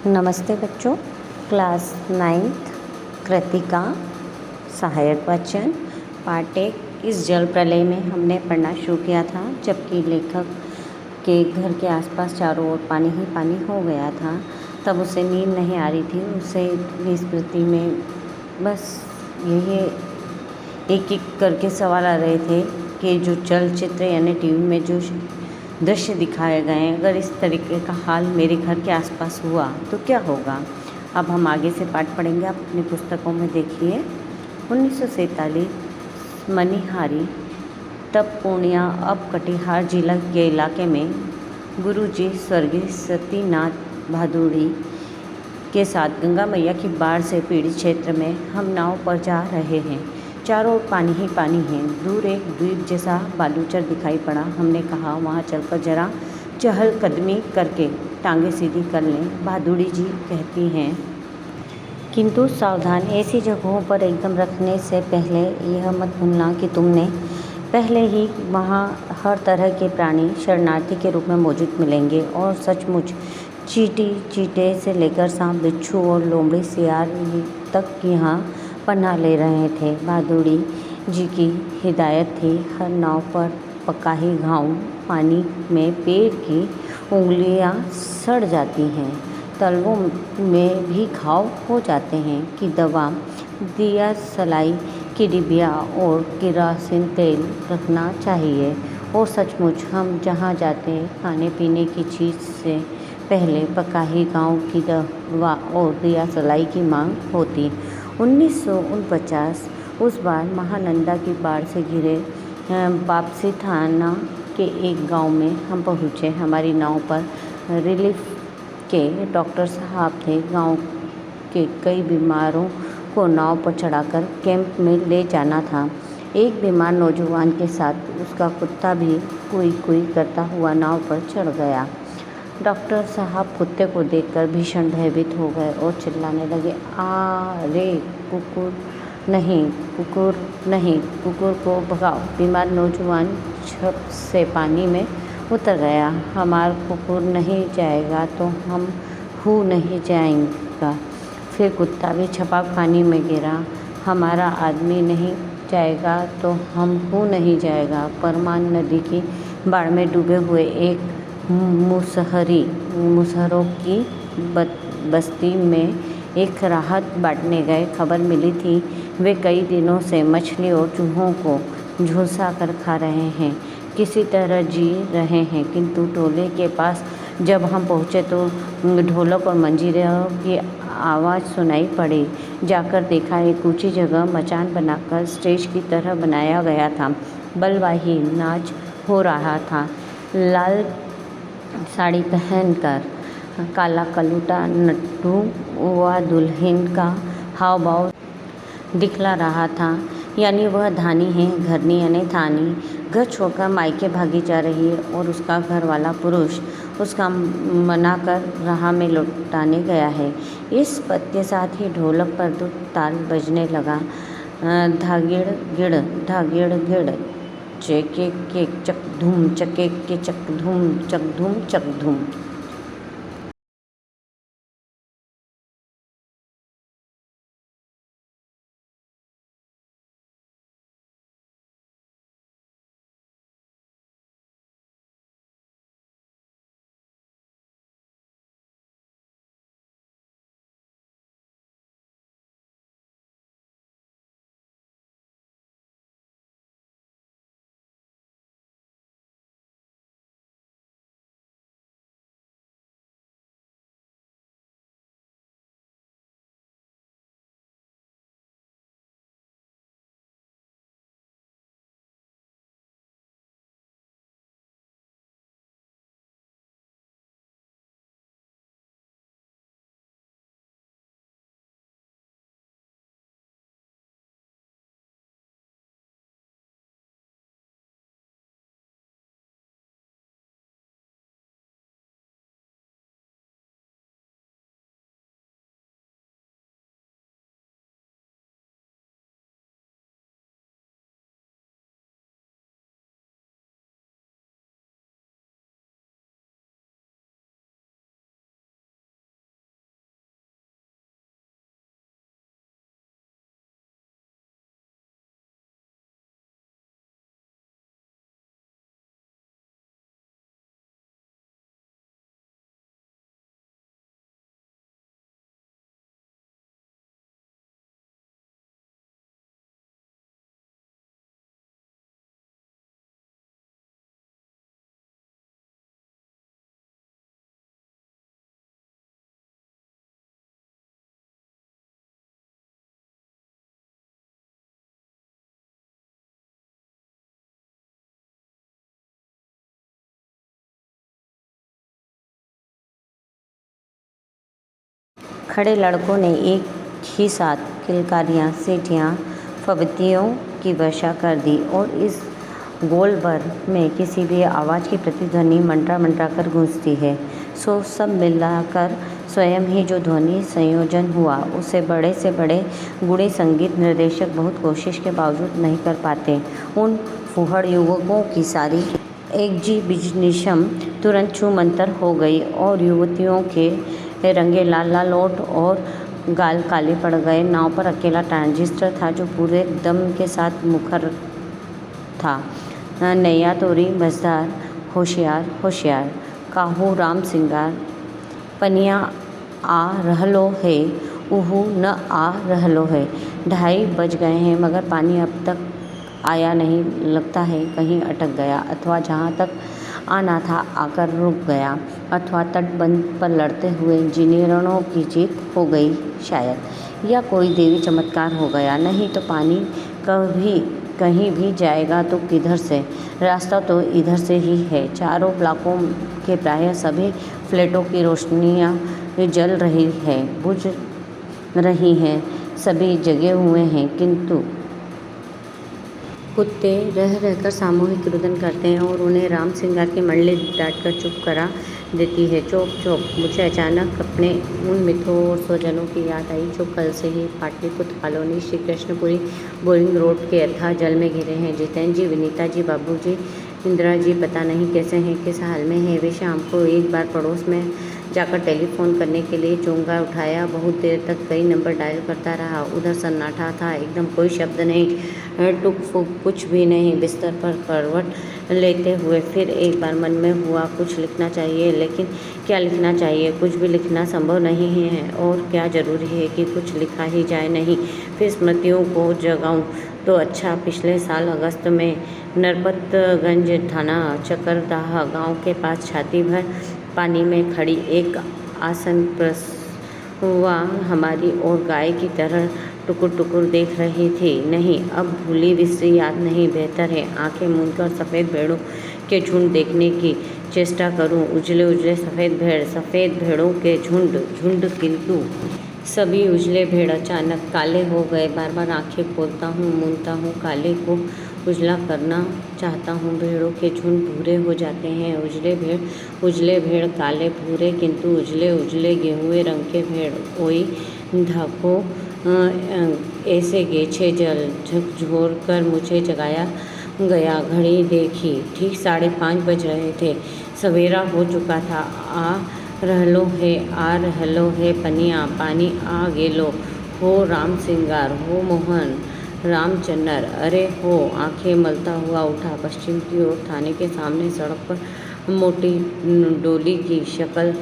नमस्ते बच्चों। Class 9th Kritika सहायक वाचन पार्ट 1। इस जल प्रलय में हमने पढ़ना शुरू किया था जबकि लेखक के घर के आसपास चारों ओर पानी ही पानी हो गया था। तब उसे नींद नहीं आ रही थी। उसे स्मृति में बस यही एक एक करके सवाल आ रहे थे कि जो चलचित्र यानी टीवी में जो दृश्य दिखाए गए हैं, अगर इस तरीके का हाल मेरे घर के आसपास हुआ तो क्या होगा। अब हम आगे से पाठ पढ़ेंगे। आप अपनी पुस्तकों में देखिए। 1947 मनिहारी, तब पूर्णिया अब कटिहार जिला के इलाके में गुरुजी स्वर्गीय सतीनाथ भादुड़ी के साथ गंगा मैया की बाढ़ से पीड़ित क्षेत्र में हम नाव पर जा रहे हैं। चारों ओर पानी ही पानी है। दूर एक द्वीप जैसा बालूचर दिखाई पड़ा। हमने कहा वहाँ चलकर जरा चहलकदमी करके टांगे सीधी कर लें। भादुड़ी जी कहती हैं, किंतु सावधान, ऐसी जगहों पर एकदम रखने से पहले यह मत भूलना कि तुमने पहले ही वहाँ हर तरह के प्राणी शरणार्थी के रूप में मौजूद मिलेंगे। और सचमुच चींटी चींटे से लेकर सांप बिच्छू और लोमड़ी सियार तक यहाँ पनाह ले रहे थे। भादुड़ी जी की हिदायत थी, हर नाव पर पका ही घाव, पानी में पेड़ की उंगलियाँ सड़ जाती हैं, तलवों में भी घाव हो जाते हैं कि दवा, दिया सलाई की डिबिया और केरोसिन तेल रखना चाहिए। और सचमुच हम जहाँ जाते हैं खाने पीने की चीज़ से पहले पका ही गाँव की दवा और दिया सलाई की मांग होती। 1949 उस बार महानंदा की बाढ़ से घिरे वापसी थाना के एक गांव में हम पहुँचे। हमारी नाव पर रिलीफ के डॉक्टर साहब थे। गांव के कई बीमारों को नाव पर चढ़ाकर कैंप में ले जाना था। एक बीमार नौजवान के साथ उसका कुत्ता भी कुई कुई करता हुआ नाव पर चढ़ गया। डॉक्टर साहब कुत्ते को देखकर भीषण भयभीत हो गए और चिल्लाने लगे, आ रे कुकुर नहीं, कुकुर नहीं, कुकुर को भगाओ। बीमार नौजवान झप से पानी में उतर गया। हमारा कुकुर नहीं जाएगा तो हम हू नहीं जाएगा। फिर कुत्ता भी छपाक पानी में गिरा। हमारा आदमी नहीं जाएगा तो हम हू नहीं जाएगा। परमान नदी की बाढ़ में डूबे हुए एक मुसहरों की बस्ती में एक राहत बांटने गए। खबर मिली थी वे कई दिनों से मछली और चूहों को झुलसा कर खा रहे हैं, किसी तरह जी रहे हैं। किंतु टोले के पास जब हम पहुँचे तो ढोलक और मंजीरों की आवाज़ सुनाई पड़ी। जाकर देखा एक ऊंची जगह मचान बनाकर स्टेज की तरह बनाया गया था। बलवाही नाच हो रहा था। लाल साड़ी पहनकर काला कलूटा नट्टू व दुल्हन का हाव भाव दिखला रहा था, यानी वह धानी है, घरनी यानी थानी, घर छोड़कर मायके भागी जा रही है और उसका घर वाला पुरुष उसका मनाकर राह में लौटाने गया है। इस पद के साथ ही ढोलक पर दो ताल बजने लगा, धागिड़ गिड़ धागिड़ गिड़, चेके के चक धूम, चके के चक धूम, चक धूम चक धूम। खड़े लड़कों ने एक ही साथ किलकारियाँ, सीटियाँ, फब्तियों की वर्षा कर दी और इस गोलभर में किसी भी आवाज़ की प्रतिध्वनि मंडरा कर गूंजती है। सो सब मिलाकर स्वयं ही जो ध्वनि संयोजन हुआ उसे बड़े से बड़े गूढ़े संगीत निर्देशक बहुत कोशिश के बावजूद नहीं कर पाते। उन फूहड़ युवकों की सारी एग्जीबिशनिज्म तुरंत छूमंतर हो गई और युवतियों के रंगे लाल लाल ओठ और गाल काले पड़ गए। नाव पर अकेला ट्रांजिस्टर था जो पूरे दम के साथ मुखर था। नैया तोरी मझधार, होशियार होशियार, काहू राम सिंगार, पनिया आ रहलो है, उहू न आ रहलो है। 2:30 बज गए हैं मगर पानी अब तक आया नहीं। लगता है कहीं अटक गया, अथवा जहाँ तक आना था आकर रुक गया, अथवा तटबंध पर लड़ते हुए इंजीनियरों की जीत हो गई शायद, या कोई देवी चमत्कार हो गया। नहीं तो पानी कभी कहीं भी जाएगा तो किधर से? रास्ता तो इधर से ही है। चारों ब्लॉकों के प्रायः सभी फ्लैटों की रोशनियाँ जल रही है, बुझ रही हैं, सभी जगे हुए हैं, किंतु कुत्ते रह रहकर सामूहिक रुदन करते हैं और उन्हें राम सिंगार की मंडली डांट कर चुप करा देती है। चौप चौप। मुझे अचानक अपने उन मित्रों और स्वजनों की याद आई जो कल से ही Pataliputra colony, Shri Krishnapuri, boring road के अथाह जल में घिरे हैं। जितेंद्र जी, विनीता जी, बाबू जी, इंदिरा जी पता नहीं कैसे हैं, किस हाल में हैं। वे शाम को एक बार पड़ोस में जाकर टेलीफोन करने के लिए चोंगा उठाया। बहुत देर तक कई नंबर डायल करता रहा। उधर सन्नाटा था, एकदम कोई शब्द नहीं, टुक फुक कुछ भी नहीं। बिस्तर पर करवट लेते हुए फिर एक बार मन में हुआ कुछ लिखना चाहिए, लेकिन क्या लिखना चाहिए? कुछ भी लिखना संभव नहीं है और क्या जरूरी है कि कुछ लिखा ही जाए? नहीं, फिर स्मृतियों को जगाऊं तो अच्छा। पिछले साल अगस्त में नरपतगंज थाना चकरदाह गांव के पास छाती भर पानी में खड़ी एक आसन प्रसवा हमारी ओर गाय की तरह टुकुर टुकुर देख रही थी। नहीं, अब भूली बिसरी याद नहीं, बेहतर है आंखें मूंदकर सफ़ेद भेड़ों के झुंड देखने की चेष्टा करूं। उजले उजले सफ़ेद भेड़ों के झुंड, किंतु सभी उजले भेड़ अचानक काले हो गए। बार बार आंखें खोलता हूँ, मूंदता हूँ, काले को उजला करना चाहता हूँ। भेड़ों के झुंड भूरे हो जाते हैं। उजले भेड़ काले भूरे, किंतु उजले उजले गेहुए रंग के भेड़। ओई धाको ऐसे गेछे जल झकझोर कर मुझे जगाया गया। घड़ी देखी, ठीक 5:30 बज रहे थे। सवेरा हो चुका था। आ रहलो है पनिया, पानी आ गेलो हो। राम सिंगार हो, मोहन रामचन्नर, अरे हो। आंखें मलता हुआ उठा पश्चिम की ओर। थाने के सामने सड़क पर मोटी डोली की शक्ल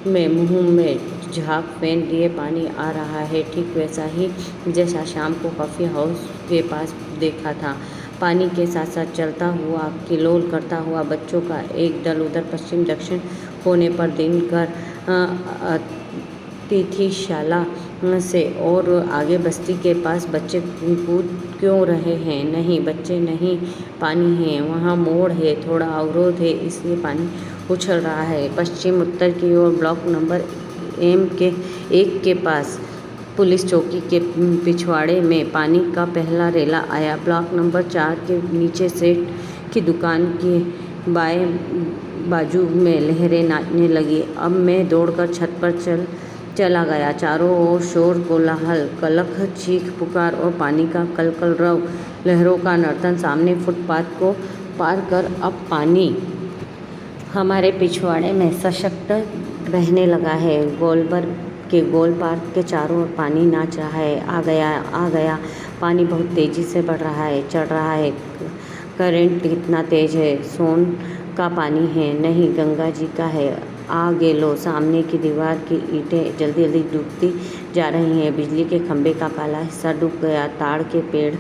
में मुंह में झाग फेंक दिए पानी आ रहा है, ठीक वैसा ही जैसा शाम को कॉफ़ी हाउस के पास देखा था। पानी के साथ साथ चलता हुआ, किलोल करता हुआ बच्चों का एक दल उधर पश्चिम दक्षिण कोने पर दिनकर अतिथिशाला से और आगे बस्ती के पास। बच्चे कूद क्यों रहे हैं? नहीं, बच्चे नहीं, पानी है। वहाँ मोड़ है, थोड़ा अवरोध है, इसलिए पानी उछल रहा है। पश्चिम उत्तर की ओर ब्लॉक नंबर M1 के पास पुलिस चौकी के पिछवाड़े में पानी का पहला रेला आया। ब्लॉक नंबर 4 के नीचे सेठ की दुकान के बाएं बाजू में लहरें नाचने लगी। अब मैं दौड़कर छत पर चला गया। चारों ओर शोर कोलाहल, कलख, चीख पुकार और पानी का कलकलरव, लहरों का नर्तन। सामने फुटपाथ को पार कर अब पानी हमारे पिछवाड़े में सशक्त बहने लगा है। गोलबर के गोल पार्क के चारों ओर पानी नाच रहा है। आ गया। पानी बहुत तेज़ी से बढ़ रहा है, चढ़ रहा है। करंट कितना तेज है? सोन का पानी है? नहीं, गंगा जी का है। आ गेलो। सामने की दीवार की ईंटें जल्दी जल्दी डूबती जा रही हैं। बिजली के खंभे का काला हिस्सा डूब गया। ताड़ के पेड़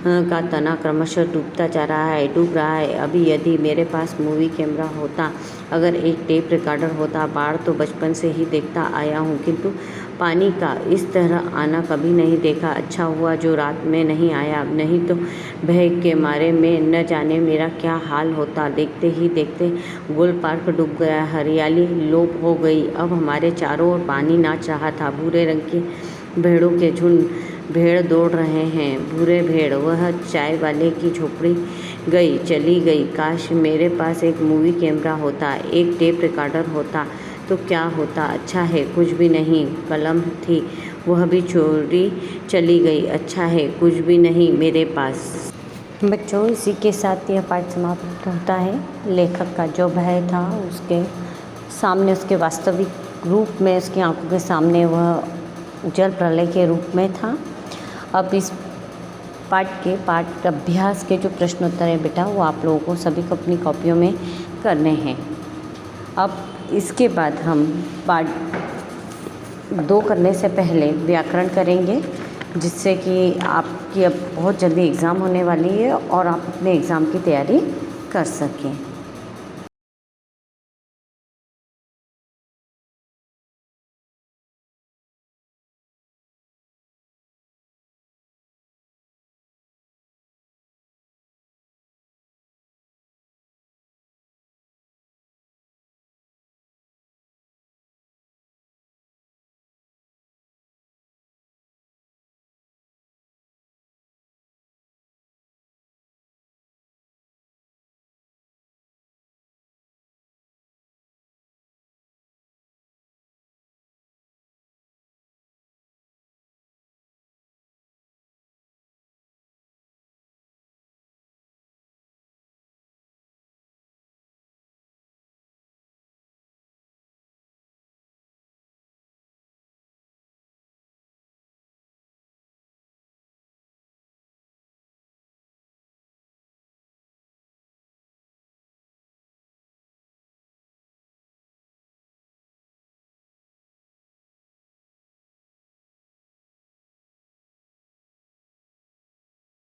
का तना क्रमशः डूब रहा है। अभी यदि मेरे पास मूवी कैमरा होता, अगर एक टेप रिकॉर्डर होता, बाढ़ तो बचपन से ही देखता आया हूँ, किंतु पानी का इस तरह आना कभी नहीं देखा। अच्छा हुआ जो रात में नहीं आया, नहीं तो भय के मारे में न जाने मेरा क्या हाल होता। देखते ही देखते गोल पार्क डूब गया, हरियाली लोप हो गई। अब हमारे चारों ओर पानी नाच रहा था। भूरे रंग के भेड़ों के झुंड भेड़ दौड़ रहे हैं, भूरे भेड़। वह चाय वाले की झोपड़ी चली गई। काश मेरे पास एक मूवी कैमरा होता, एक टेप रिकॉर्डर होता तो क्या होता। अच्छा है कुछ भी नहीं। कलम थी, वह भी चोरी चली गई। अच्छा है कुछ भी नहीं मेरे पास। बच्चों, इसी के साथ यह पाठ समाप्त होता है। लेखक का जो भय था उसके सामने, उसके वास्तविक रूप में, उसकी आंखों के सामने वह जल प्रलय के रूप में था। अब इस पाठ अभ्यास के जो प्रश्नोत्तर है बेटा, वो आप लोगों को सभी को अपनी कॉपियों में करने हैं। अब इसके बाद हम पार्ट 2 करने से पहले व्याकरण करेंगे, जिससे कि आपकी अब बहुत जल्दी एग्ज़ाम होने वाली है और आप अपने एग्ज़ाम की तैयारी कर सकें।